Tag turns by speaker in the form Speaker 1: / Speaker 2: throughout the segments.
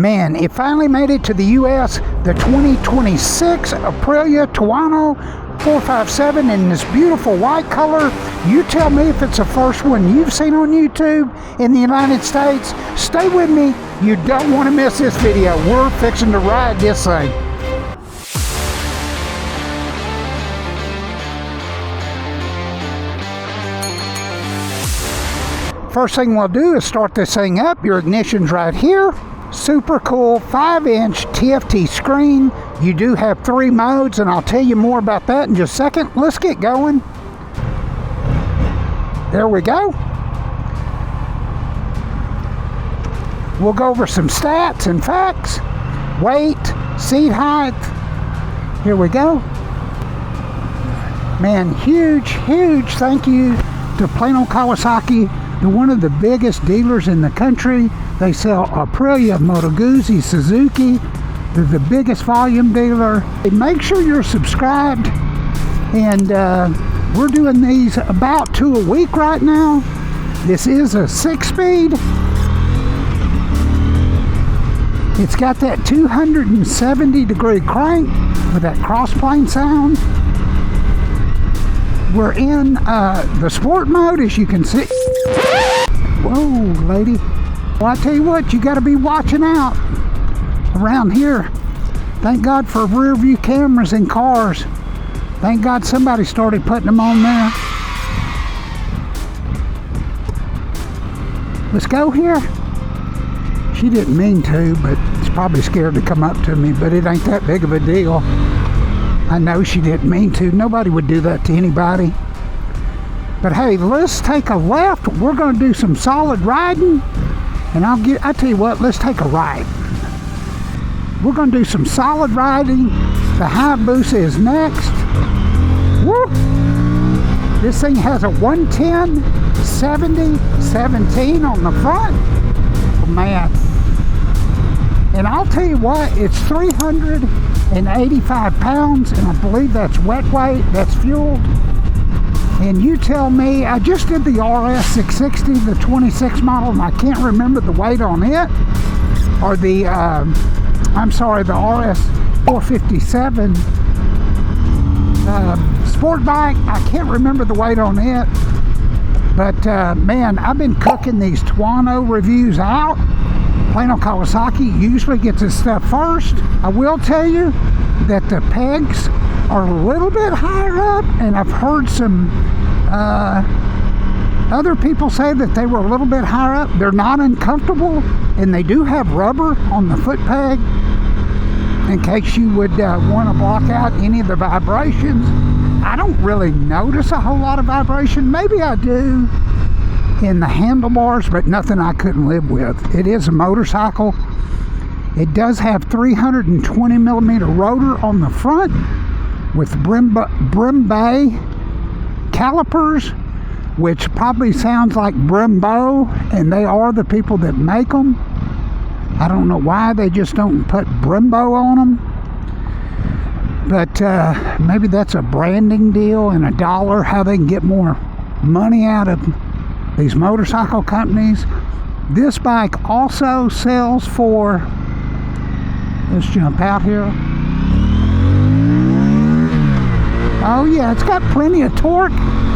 Speaker 1: Man, it finally made it to the US, the 2026 Aprilia Tuono 457 in this beautiful white color. You tell me if it's the first one you've seen on YouTube in the United States. Stay with me. You don't want to miss this video. We're fixing to ride this thing. First thing we'll do is start this thing up. Your ignition's right here. Super cool 5-inch TFT screen. You do have 3 modes, and I'll tell you more about that in just a second. Let's get going. There we go. We'll go over some stats and facts. Weight, seat height. Here we go. Man, huge thank you to Plano Kawasaki. They're one of the biggest dealers in the country. They sell Aprilia, Moto Guzzi, Suzuki. They're the biggest volume dealer. Make sure you're subscribed. And we're doing these about 2 a week right now. This is a 6-speed. It's got that 270-degree crank with that cross-plane sound. We're in the sport mode, as you can see. Whoa, lady. Well, I tell you what, you got to be watching out around here. Thank God for rear view cameras in cars. Thank God somebody started putting them on there. Let's go here. She didn't mean to, but she's probably scared to come up to me, but it ain't that big of a deal. I know she didn't mean to. Nobody would do that to anybody. But hey, let's take a left. We're going to do some solid riding. And I tell you what, let's take a ride. We're going to do some solid riding. The Hayabusa is next. Woo! This thing has a 110, 70, 17 on the front. Oh, man. And I'll tell you what, it's 385 pounds, and I believe that's wet weight, that's fueled. And you tell me, I just did the RS 660, the 26 model, and I can't remember the weight on it. Or the, I'm sorry, the RS 457 sport bike. I can't remember the weight on it. But man, I've been cooking these Tuono reviews out. Plano Kawasaki usually gets his stuff first. I will tell you that the pegs are a little bit higher up, and I've heard some other people say that they were a little bit higher up. They're not uncomfortable, and they do have rubber on the foot peg in case you would want to block out any of the vibrations. I don't really notice a whole lot of vibration. Maybe I do in the handlebars, but nothing I couldn't live with. It is a motorcycle. It does have 320 millimeter rotor on the front with Brembo calipers, which probably sounds like Brembo, and they are the people that make them. I don't know why they just don't put Brembo on them, but maybe that's a branding deal and a dollar, how they can get more money out of these motorcycle companies. This bike also sells for, let's jump out here. Oh yeah, it's got plenty of torque.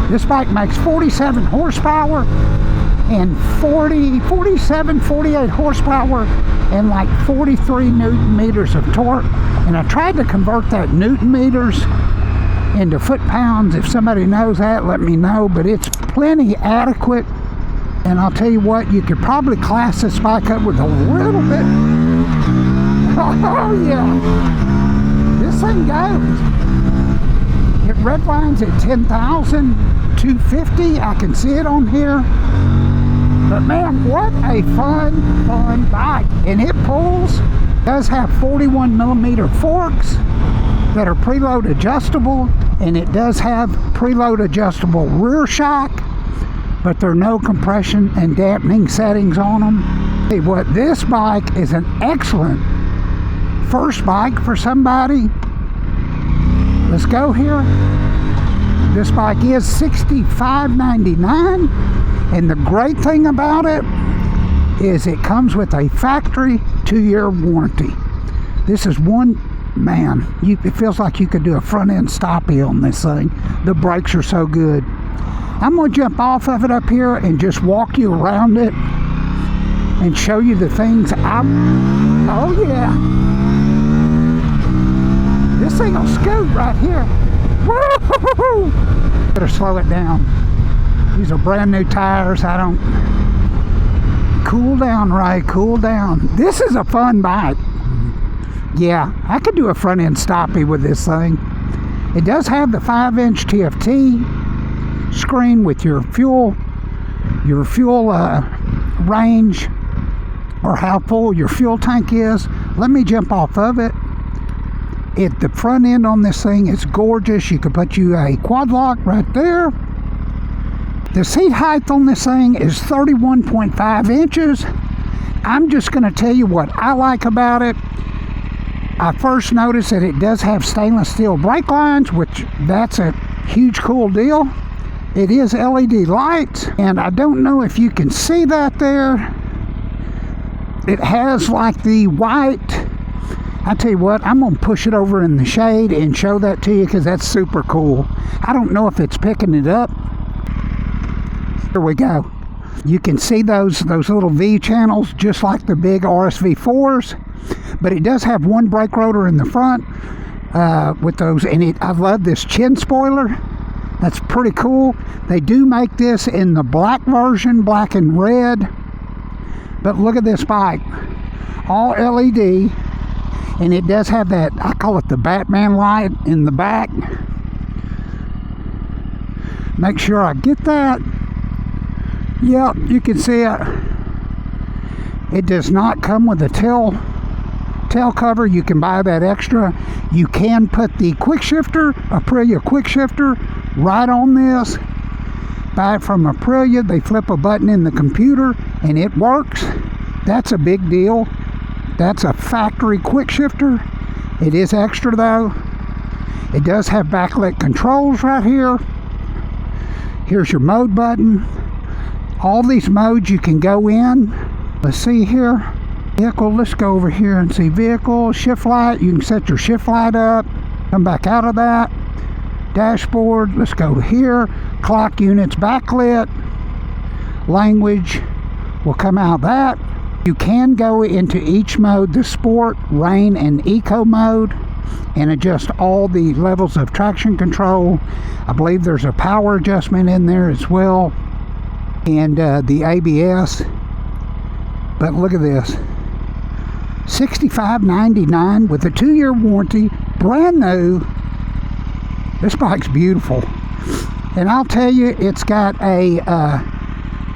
Speaker 1: This bike makes 47 horsepower and 47, 48 horsepower and like 43 Newton meters of torque. And I tried to convert that Newton meters into foot-pounds. If somebody knows that, let me know. But it's plenty adequate. And I'll tell you what, you could probably class this bike up with a little bit. Oh yeah, this thing goes. It redlines at 10,250. I can see it on here. But man, what a fun bike. And it pulls. It does have 41 millimeter forks that are preload adjustable, and it does have preload adjustable rear shock, but there are no compression and dampening settings on them. Hey, what, this bike is an excellent first bike for somebody. Let's go here. This bike is $65.99, and the great thing about it is it comes with a factory 2-year warranty. This is one, man, it feels like you could do a front end stoppie on this thing. The brakes are so good. I'm going to jump off of it up here and just walk you around it and show you the things oh yeah. This thing will scoot right here. Woo-hoo-hoo-hoo. Better slow it down. These are brand new tires. Cool down, Ray, cool down. This is a fun bike. Yeah, I could do a front end stoppie with this thing. It does have the 5-inch TFT screen with your fuel range, or how full your fuel tank is. Let me jump off of it. The front end on this thing is gorgeous. You could put you a quad lock right there. The seat height on this thing is 31.5 inches. I'm just going to tell you what I like about it. I first noticed that it does have stainless steel brake lines, which that's a huge cool deal. It is LED lights, and I don't know if you can see that there. It has like the white. I tell you what, I'm going to push it over in the shade and show that to you because that's super cool. I don't know if it's picking it up. Here we go. You can see those little V channels just like the big RSV4s, but it does have one brake rotor in the front with those. And I love this chin spoiler. That's pretty cool. They do make this in the black version, black and red. But look at this bike, all LED, and it does have that, I call it the Batman light in the back. Make sure I get that. Yep, you can see it. It does not come with a tail cover. You can buy that extra. You can put the quick shifter, Aprilia quick shifter, right on this. Buy it from Aprilia. They flip a button in the computer and it works. That's a big deal. That's a factory quick shifter. It is extra though. It does have backlit controls right here. Here's your mode button. All these modes you can go in. Let's see here. Vehicle, let's go over here and see vehicle. Shift light, you can set your shift light up. Come back out of that. Dashboard, let's go here. Clock units backlit. Language will come out that. You can go into each mode, the sport, rain, and eco mode, and adjust all the levels of traction control. I believe there's a power adjustment in there as well, and the ABS. But look at this, $65.99 with a 2-year warranty, brand new. This bike's beautiful, and I'll tell you, it's got a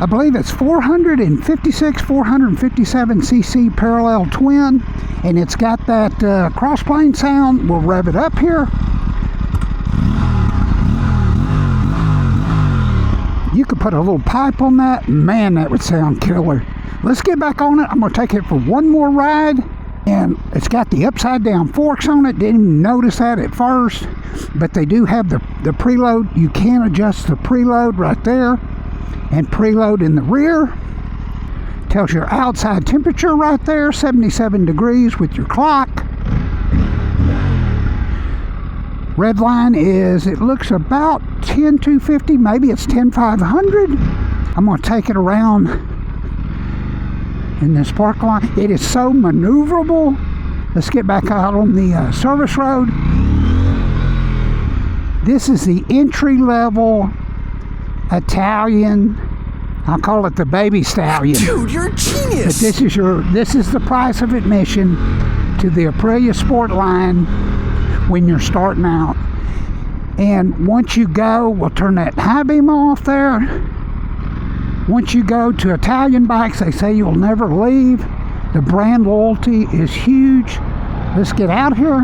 Speaker 1: I believe it's 457 cc parallel twin, and it's got that crossplane sound. We'll rev it up here. You could put a little pipe on that. Man, that would sound killer. Let's get back on it. I'm going to take it for one more ride. And it's got the upside down forks on it. Didn't even notice that at first. But they do have the preload. You can adjust the preload right there. And preload in the rear. Tells your outside temperature right there. 77 degrees with your clock. Red line is, it looks about 10,250. Maybe it's 10,500. I'm going to take it around in this park line. It is so maneuverable. Let's get back out on the service road. This is the entry-level Italian. I'll call it the baby stallion.
Speaker 2: Dude, you're a genius.
Speaker 1: But this is the price of admission to the Aprilia Sport line when you're starting out. And once you go, we'll turn that high beam off there. Once you go to Italian bikes, they say you'll never leave. The brand loyalty is huge. Let's get out here.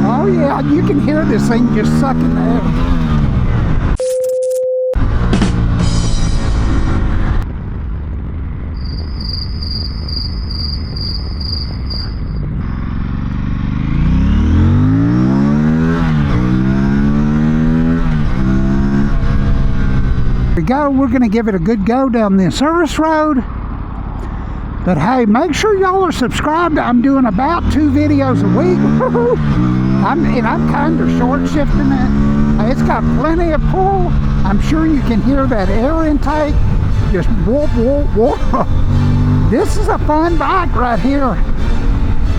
Speaker 1: Oh yeah, you can hear this thing just sucking the air. We're going to give it a good go down the service road. But hey, make sure y'all are subscribed. I'm doing about 2 videos a week. I'm kind of short shifting it. It's got plenty of pull. I'm sure you can hear that air intake. Just whoop, whoop, whoop. This is a fun bike right here.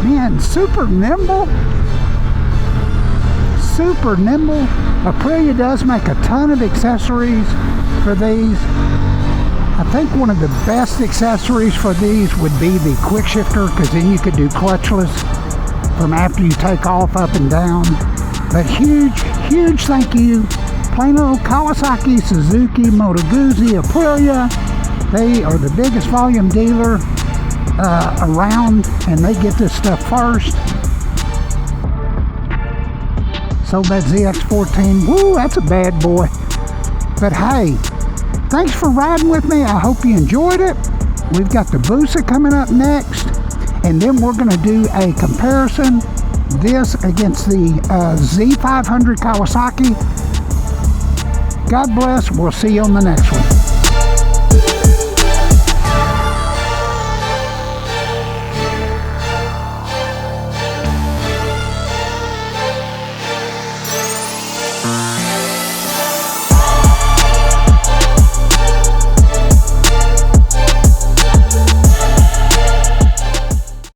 Speaker 1: Man, super nimble. Super nimble. Aprilia does make a ton of accessories for these. I think one of the best accessories for these would be the quick shifter, because then you could do clutchless from after you take off up and down. But huge thank you. Plain old Kawasaki, Suzuki, Moto Guzzi, Aprilia. They are the biggest volume dealer around, and they get this stuff first. So that ZX14, woo, that's a bad boy. But hey, thanks for riding with me. I hope you enjoyed it. We've got the Busa coming up next, and then we're going to do a comparison, this against the Z500 Kawasaki. God bless. We'll see you on the next one.